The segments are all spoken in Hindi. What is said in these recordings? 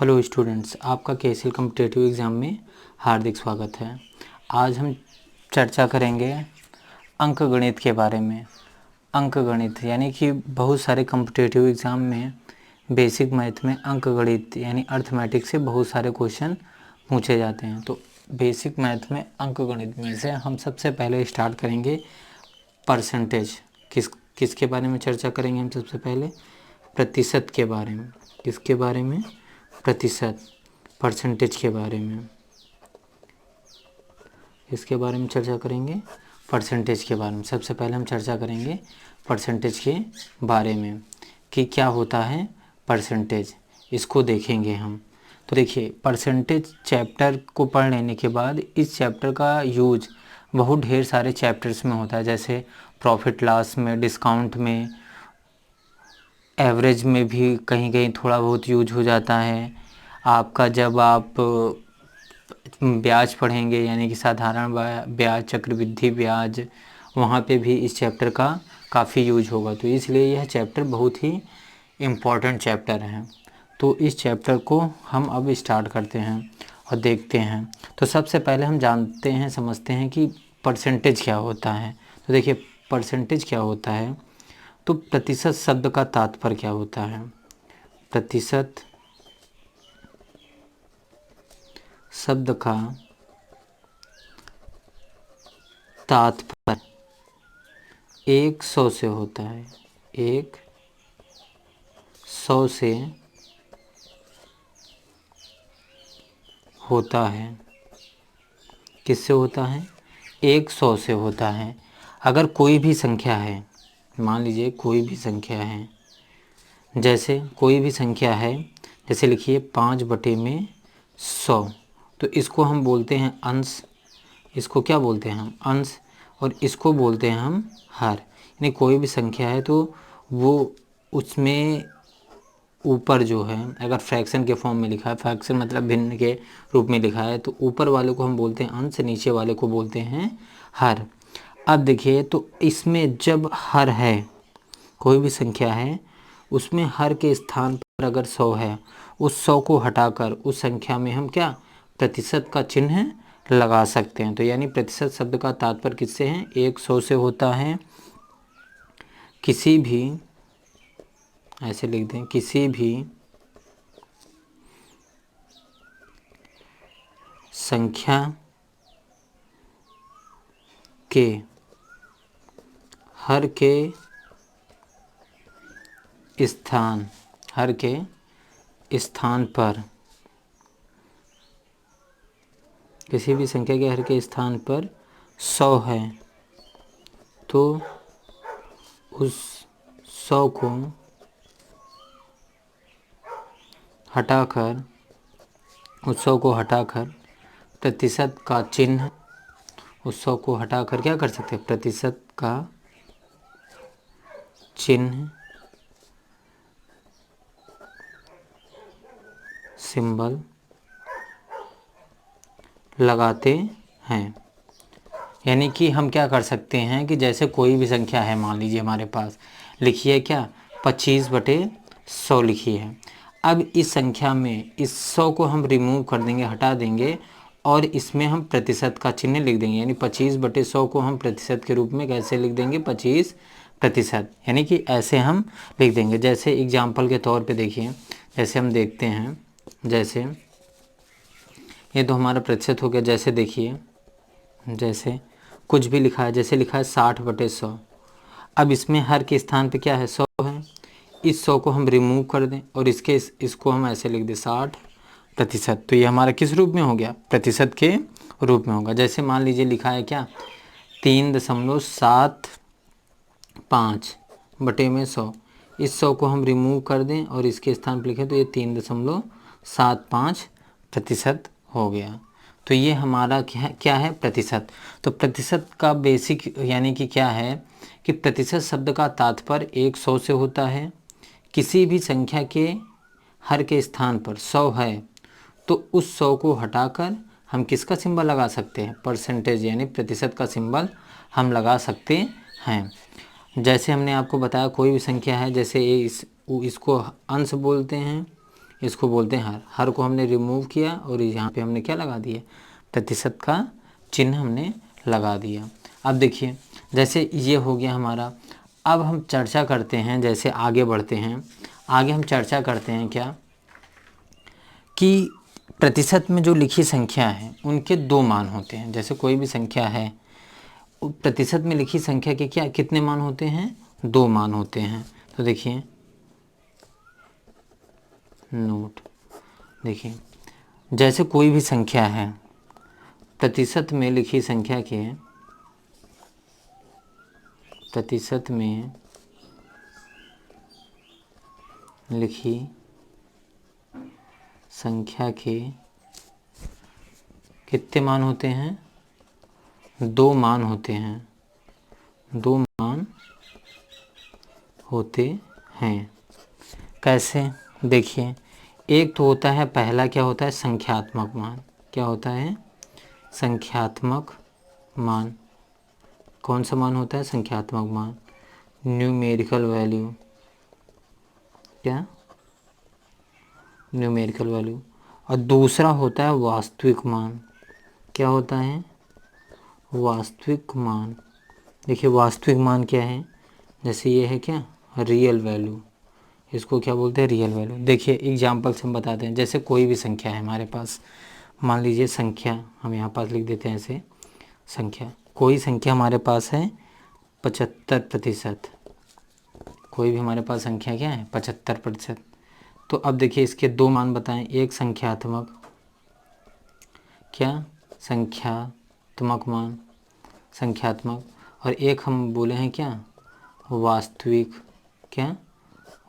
हेलो स्टूडेंट्स, आपका केसीएल कॉम्पिटिटिव एग्ज़ाम में हार्दिक स्वागत है। आज हम चर्चा करेंगे अंकगणित के बारे में। अंकगणित यानी कि बहुत सारे कॉम्पिटिटिव एग्ज़ाम में बेसिक मैथ में अंकगणित यानी अर्थमेटिक से बहुत सारे क्वेश्चन पूछे जाते हैं। तो बेसिक मैथ में अंकगणित में से हम सबसे पहले स्टार्ट करेंगे परसेंटेज। किसके बारे में चर्चा करेंगे हम सबसे पहले? प्रतिशत के बारे में। किसके बारे में? प्रतिशत, परसेंटेज के बारे में। इसके बारे में चर्चा करेंगे परसेंटेज के बारे में। सबसे पहले हम चर्चा करेंगे परसेंटेज के बारे में कि क्या होता है परसेंटेज, इसको देखेंगे हम। तो देखिए, परसेंटेज चैप्टर को पढ़ लेने के बाद इस चैप्टर का यूज बहुत ढेर सारे चैप्टर्स में होता है, जैसे प्रॉफिट लॉस में, डिस्काउंट में, एवरेज में भी कहीं कहीं थोड़ा बहुत यूज हो जाता है। आपका जब आप ब्याज पढ़ेंगे यानी कि साधारण ब्याज, चक्रवृद्धि ब्याज, वहाँ पे भी इस चैप्टर का काफ़ी यूज होगा। तो इसलिए यह चैप्टर बहुत ही इम्पॉर्टेंट चैप्टर है। तो इस चैप्टर को हम अब स्टार्ट करते हैं और देखते हैं। तो सबसे पहले हम जानते हैं, समझते हैं कि परसेंटेज क्या होता है। तो देखिए, परसेंटेज क्या होता है। तो प्रतिशत शब्द का तात्पर्य क्या होता है? प्रतिशत शब्द का तात्पर्य 100 से होता है। 100 से होता है। किससे होता है? 100 से होता है। अगर कोई भी संख्या है, मान लीजिए कोई भी संख्या है, जैसे कोई भी संख्या है, जैसे लिखिए 5/100, तो इसको हम बोलते हैं अंश। इसको क्या बोलते हैं हम? अंश। और इसको बोलते हैं हम हर। यानी कोई भी संख्या है तो वो उसमें ऊपर जो है, अगर फ्रैक्शन के फॉर्म में लिखा है, फ्रैक्शन मतलब भिन्न के रूप में लिखा है, तो ऊपर वाले को हम बोलते हैं अंश, नीचे वाले को बोलते हैं हर। अब देखिए, तो इसमें जब हर है, कोई भी संख्या है, उसमें हर के स्थान पर अगर 100 है, उस 100 को हटाकर उस संख्या में हम क्या प्रतिशत का चिन्ह लगा सकते हैं। तो यानी प्रतिशत शब्द का तात्पर्य किससे है? 100 से होता है। किसी भी, ऐसे लिख दें, किसी भी संख्या के हर के स्थान पर, किसी भी संख्या के हर के स्थान पर 100 है, तो उस 100 को हटाकर, प्रतिशत का चिन्ह, उस 100 को हटाकर क्या कर सकते हैं? प्रतिशत का चिन्ह, सिंबल लगाते हैं। यानी कि हम क्या कर सकते हैं कि जैसे कोई भी संख्या है, मान लीजिए हमारे पास, लिखिए क्या 25/100 लिखी है। अब इस संख्या में इस 100 को हम रिमूव कर देंगे, हटा देंगे, और इसमें हम प्रतिशत का चिन्ह लिख देंगे। यानी 25/100 को हम प्रतिशत के रूप में कैसे लिख देंगे? 25%। यानी कि ऐसे हम लिख देंगे। जैसे एग्जाम्पल के तौर पे देखिए, जैसे हम देखते हैं, जैसे ये तो हमारा प्रतिशत हो गया। जैसे देखिए, जैसे कुछ भी लिखा है, जैसे लिखा है 60/100। अब इसमें हर के स्थान पे क्या है? 100 है। इस 100 को हम रिमूव कर दें और इसको हम ऐसे लिख दें 60%। तो ये हमारा किस रूप में हो गया? प्रतिशत के रूप में होगा। जैसे मान लीजिए लिखा है क्या 3.75/100। इस 100 को हम रिमूव कर दें और इसके स्थान पर लिखें तो ये 3.75% हो गया। तो ये हमारा क्या है? प्रतिशत। तो प्रतिशत का बेसिक यानी कि क्या है कि प्रतिशत शब्द का तात्पर्य 100 से होता है। किसी भी संख्या के हर के स्थान पर 100 है, तो उस 100 को हटाकर हम किसका सिंबल लगा सकते हैं? परसेंटेज यानी प्रतिशत का सिंबल हम लगा सकते हैं। जैसे हमने आपको बताया, कोई भी संख्या है, जैसे इसको अंश बोलते हैं, इसको बोलते हैं हर। हर को हमने रिमूव किया और यहाँ पे हमने क्या लगा दिया, प्रतिशत का चिन्ह हमने लगा दिया। अब देखिए जैसे ये हो गया हमारा। अब हम चर्चा करते हैं, जैसे आगे बढ़ते हैं, आगे हम चर्चा करते हैं क्या कि प्रतिशत में जो लिखी संख्या है उनके दो मान होते हैं। जैसे कोई भी संख्या है, प्रतिशत में लिखी संख्या के क्या कितने मान होते हैं, दो मान होते हैं। तो देखिए नोट, देखिए जैसे कोई भी संख्या है, प्रतिशत में लिखी संख्या के, प्रतिशत में लिखी संख्या के कितने मान होते हैं, दो मान होते हैं, दो मान होते हैं। कैसे, देखिए एक तो होता है, पहला क्या होता है, संख्यात्मक मान। क्या होता है, संख्यात्मक मान। कौन सा मान होता है, संख्यात्मक मान, न्यूमेरिकल वैल्यू। क्या, न्यूमेरिकल वैल्यू। और दूसरा होता है वास्तविक मान। क्या होता है, वास्तविक मान। देखिए वास्तविक मान क्या है, जैसे ये है क्या, रियल वैल्यू, इसको क्या बोलते हैं, रियल वैल्यू। देखिए एग्जाम्पल से हम बताते हैं। जैसे कोई भी संख्या है हमारे पास, मान लीजिए संख्या, हम यहाँ पास लिख देते हैं ऐसे, संख्या, कोई संख्या हमारे पास है 75%। कोई भी हमारे पास संख्या क्या है, 75%। तो अब देखिए इसके दो मान बताएं, एक संख्यात्मक, क्या, संख्यात्मक मान, संख्यात्मक, और एक हम बोले हैं क्या, वास्तविक। क्या,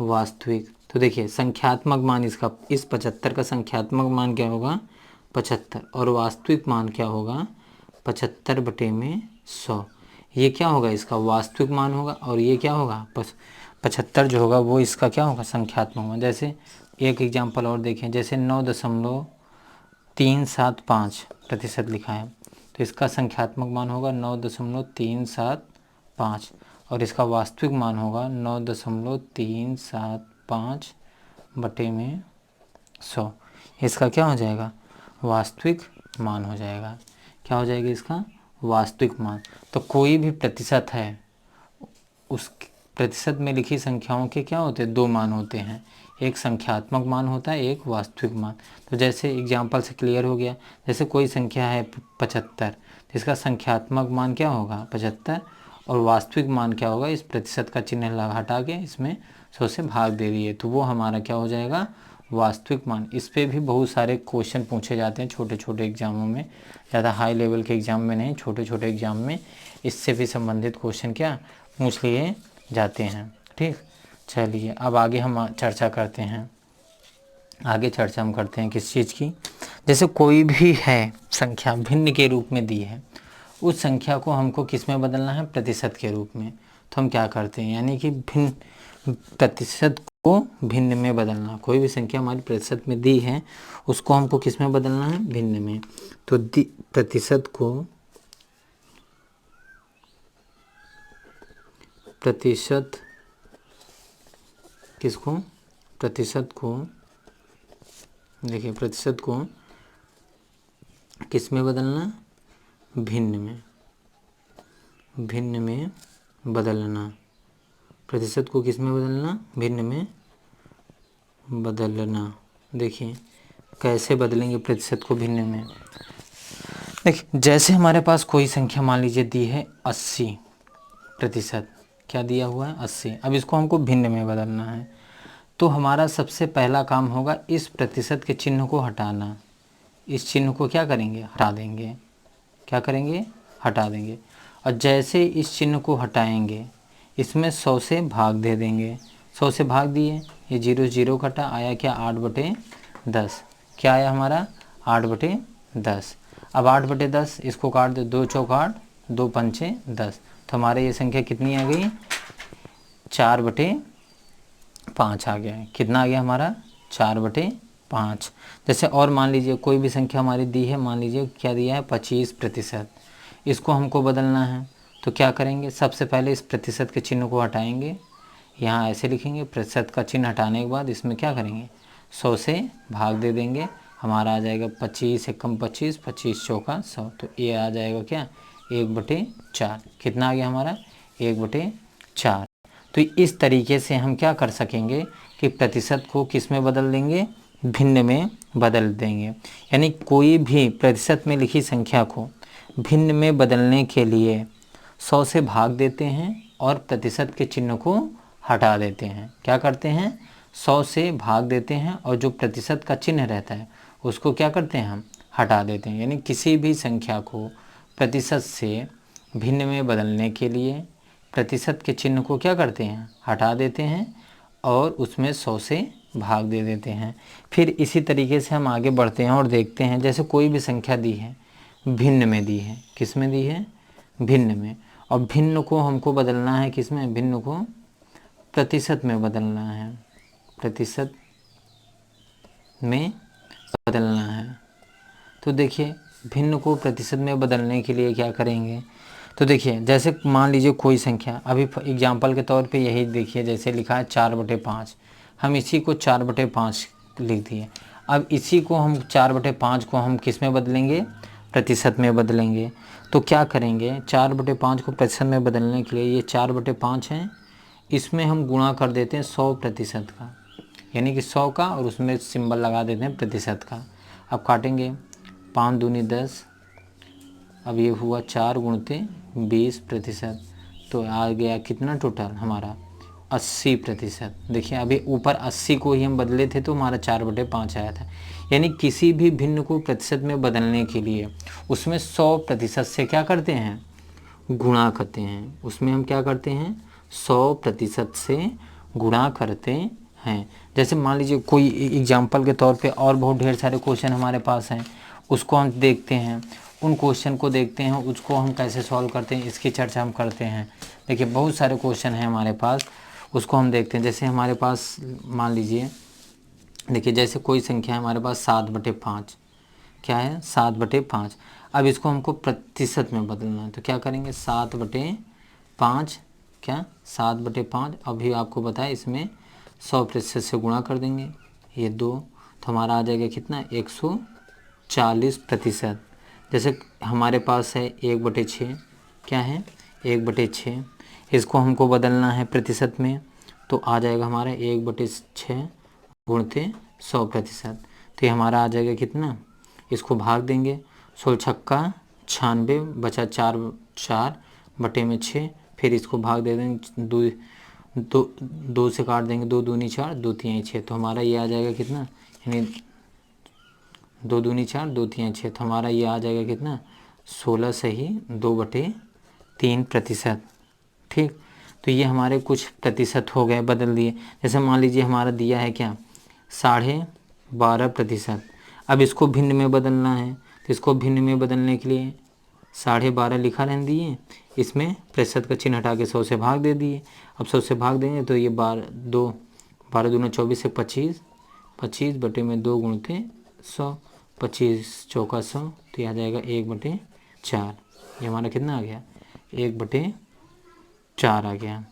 वास्तविक। तो देखिए संख्यात्मक मान इसका, इस 75 का संख्यात्मक मान क्या होगा, 75, और वास्तविक मान क्या होगा, 75/100। ये क्या होगा, इसका वास्तविक मान होगा, और ये क्या होगा, 75 जो होगा वो इसका क्या होगा, संख्यात्मक मान। जैसे एक एग्जांपल और देखें, जैसे 9.375% लिखा है, तो इसका संख्यात्मक मान होगा 9.375, और इसका वास्तविक मान होगा 9.375/100। इसका क्या हो जाएगा, वास्तविक मान हो जाएगा। क्या हो जाएगा, इसका वास्तविक मान। तो कोई भी प्रतिशत है, उस प्रतिशत में लिखी संख्याओं के क्या होते हैं, दो मान होते हैं, एक संख्यात्मक मान होता है, एक वास्तविक मान। तो जैसे एग्जाम्पल से क्लियर हो गया। जैसे कोई संख्या है 75, तो इसका संख्यात्मक मान क्या होगा, 75, और वास्तविक मान क्या होगा, इस प्रतिशत का चिन्ह हटा के इसमें 100 से भाग दे दिए, तो वो हमारा क्या हो जाएगा, वास्तविक मान। इस पे भी बहुत सारे क्वेश्चन पूछे जाते हैं छोटे छोटे एग्जामों में, ज़्यादा हाई लेवल के एग्ज़ाम में नहीं, छोटे छोटे एग्ज़ाम में इससे भी संबंधित क्वेश्चन क्या पूछ लिए जाते हैं। ठीक, चलिए अब आगे हम चर्चा करते हैं। आगे चर्चा हम करते हैं किस चीज़ की, जैसे कोई भी है संख्या भिन्न के रूप में दी है, उस संख्या को हमको किस में बदलना है, प्रतिशत के रूप में। तो हम क्या करते हैं, यानी कि भिन्न, प्रतिशत को भिन्न में बदलना। कोई भी संख्या हमारी प्रतिशत में दी है, उसको हमको किस में बदलना है, भिन्न में। तो प्रतिशत को, प्रतिशत किसको, प्रतिशत को, देखिए प्रतिशत को किस में बदलना, भिन्न में, भिन्न में बदलना। प्रतिशत को किस में बदलना, भिन्न में बदलना। देखिए कैसे बदलेंगे प्रतिशत को भिन्न में। देखिए जैसे हमारे पास कोई संख्या मान लीजिए दी है 80%, क्या दिया हुआ है, 80। अब इसको हमको भिन्न में बदलना है, तो हमारा सबसे पहला काम होगा इस प्रतिशत के चिन्ह को हटाना। इस चिन्ह को क्या करेंगे, हटा देंगे। क्या करेंगे, हटा देंगे। और जैसे इस चिन्ह को हटाएंगे, इसमें 100 से भाग दे देंगे। 100 से भाग दिए, ये 0 0 कटा, आया क्या, 8/10। क्या आया हमारा, 8/10। अब 8/10 इसको काट दे, 2 चौक 8, 2 पंचे 10, तो हमारे ये संख्या कितनी आ गई, 4/5 आ गया है। कितना आ गया हमारा, 4/5। जैसे और मान लीजिए कोई भी संख्या हमारी दी है, मान लीजिए क्या दिया है, 25%। इसको हमको बदलना है, तो क्या करेंगे, सबसे पहले इस प्रतिशत के चिन्ह को हटाएंगे। यहाँ ऐसे लिखेंगे, प्रतिशत का चिन्ह हटाने के बाद इसमें क्या करेंगे, 100 से भाग दे देंगे, हमारा आ जाएगा 25 एकम 25, 25 चौका 100, तो ये आ जाएगा क्या 1/4। कितना आ गया हमारा 1/4। तो इस तरीके से हम क्या कर सकेंगे कि प्रतिशत को किस में बदल देंगे, भिन्न में बदल देंगे। यानी कोई भी प्रतिशत में लिखी संख्या को भिन्न में बदलने के लिए 100 से भाग देते हैं और प्रतिशत के चिन्ह को हटा देते हैं। क्या करते हैं, 100 से भाग देते हैं और जो प्रतिशत का चिन्ह रहता है उसको क्या करते हैं, हम हटा देते हैं। यानी किसी भी संख्या को प्रतिशत से भिन्न में बदलने के लिए प्रतिशत के चिन्ह को क्या करते हैं, हटा देते हैं और उसमें 100 से भाग दे देते हैं। फिर इसी तरीके से हम आगे बढ़ते हैं और देखते हैं, जैसे कोई भी संख्या दी है, भिन्न में दी है, किस में दी है, भिन्न में, और भिन्न को हमको बदलना है किस में, भिन्न को प्रतिशत में बदलना है, प्रतिशत में बदलना है। तो देखिए भिन्न को प्रतिशत में बदलने के लिए क्या करेंगे, तो देखिए जैसे मान लीजिए कोई संख्या, अभी एग्जाम्पल के तौर पे यही देखिए, जैसे लिखा है 4/5, हम इसी को 4/5 लिख दिए। अब इसी को हम 4/5 को हम किस में बदलेंगे, प्रतिशत में बदलेंगे। तो क्या करेंगे, 4/5 को प्रतिशत में बदलने के लिए ये 4/5 है, इसमें हम गुणा कर देते हैं 100% का, यानी कि 100 का, और उसमें सिंबल लगा देते हैं प्रतिशत का। अब काटेंगे, 5 दूनी 10, अब ये हुआ 4 गुणते 20%, तो आ गया कितना टोटल हमारा 80%। देखिए अभी ऊपर 80 को ही हम बदले थे तो हमारा 4/5 आया था। यानी किसी भी भिन्न को प्रतिशत में बदलने के लिए उसमें 100% से क्या करते हैं, गुणा करते हैं। उसमें हम क्या करते हैं, 100% से गुणा करते हैं। जैसे मान लीजिए कोई एग्जाम्पल के तौर पे और बहुत ढेर सारे क्वेश्चन हमारे पास हैं, उसको हम देखते हैं, उन क्वेश्चन को देखते हैं, उसको हम कैसे सॉल्व करते हैं इसकी चर्चा हम करते हैं। देखिए बहुत सारे क्वेश्चन हैं हमारे पास, उसको हम देखते हैं। जैसे हमारे पास मान लीजिए, देखिए जैसे कोई संख्या है हमारे पास 7/5, क्या है 7/5। अब इसको हमको प्रतिशत में बदलना है, तो क्या करेंगे 7/5, क्या 7/5, अभी आपको बताया इसमें 100% से गुणा कर देंगे, ये 2, तो हमारा आ जाएगा कितना 140%। जैसे हमारे पास है 1/6, क्या है 1/6, इसको हमको बदलना है प्रतिशत में, तो आ जाएगा हमारा 1/6 गुणते 100%, तो ये हमारा आ जाएगा कितना, इसको भाग देंगे, 16 96 बचा 4/6, फिर इसको भाग दे देंगे, दो से काट देंगे, 2 दूनी 4, 2 तिहाई 6, तो हमारा ये आ जाएगा कितना, यानी 2 दूनी 4, 2 तिहाई 6, तो हमारा ये आ जाएगा कितना 16 सही 2/3%। ठीक, तो ये हमारे कुछ प्रतिशत हो गए, बदल दिए। जैसे मान लीजिए हमारा दिया है क्या 12.5%, अब इसको भिन्न में बदलना है, तो इसको भिन्न में बदलने के लिए 12.5 लिखा रहने दिए, इसमें प्रतिशत का चिन्ह हटा के 100 से भाग दे दिए। अब 100 से भाग देंगे तो ये 12 दूना 24 से 25, 25/2 गुणते 100, 25 चौका 100, तो यह आ जाएगा 1/4। ये हमारा कितना आ गया 1/4 आ गया,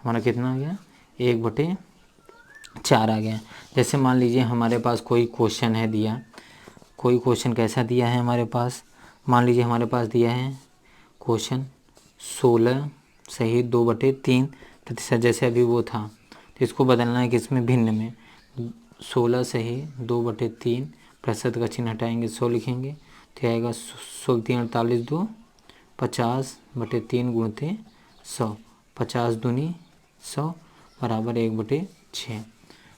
हमारा कितना आ गया 1/4 आ गया। जैसे मान लीजिए हमारे पास कोई क्वेश्चन है दिया, कोई क्वेश्चन कैसा दिया है हमारे पास, मान लीजिए हमारे पास दिया है क्वेश्चन 16 सही 2/3%, जैसे अभी वो था, तो इसको बदलना है किसमें, भिन्न में। 16 सही 2/3, प्रतिशत का चिन्ह हटाएंगे 100 लिखेंगे, तो आएगा 16 3 48 2 50/3 गुणते 100, 50 दूनी 100 बराबर 1/6।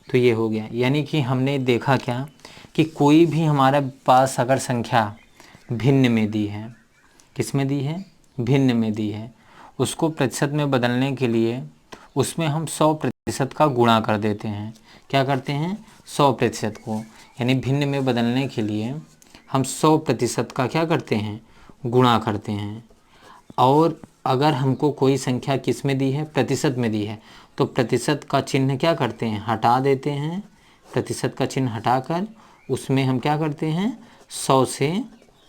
तो ये हो गया। यानी कि हमने देखा क्या कि कोई भी हमारे पास अगर संख्या भिन्न में दी है, किस में दी है, भिन्न में दी है, उसको प्रतिशत में बदलने के लिए उसमें हम 100% का गुणा कर देते हैं। क्या करते हैं 100% को, यानी भिन्न में बदलने के लिए हम 100% का क्या करते हैं, गुणा करते हैं। और अगर हमको कोई संख्या किस में दी है, प्रतिशत में दी है, तो प्रतिशत का चिन्ह क्या करते हैं, हटा देते हैं। प्रतिशत का चिन्ह हटाकर उसमें हम क्या करते हैं 100 से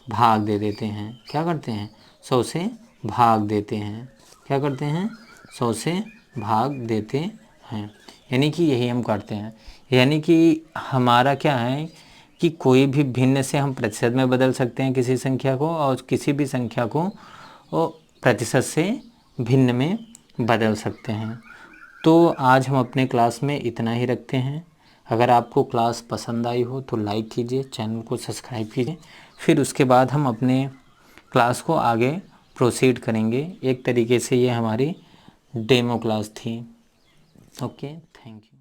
भाग दे देते हैं। क्या करते हैं 100 से भाग देते हैं, क्या करते हैं 100 से भाग देते हैं। यानी कि यही हम करते हैं। यानी कि हमारा क्या है कि कोई भी भिन्न से हम प्रतिशत में बदल सकते हैं किसी संख्या को, और किसी भी संख्या को वो प्रतिशत से भिन्न में बदल सकते हैं। तो आज हम अपने क्लास में इतना ही रखते हैं। अगर आपको क्लास पसंद आई हो तो लाइक कीजिए, चैनल को सब्सक्राइब कीजिए। फिर उसके बाद हम अपने क्लास को आगे प्रोसीड करेंगे। एक तरीके से ये हमारी डेमो क्लास थी। Okay, thank you.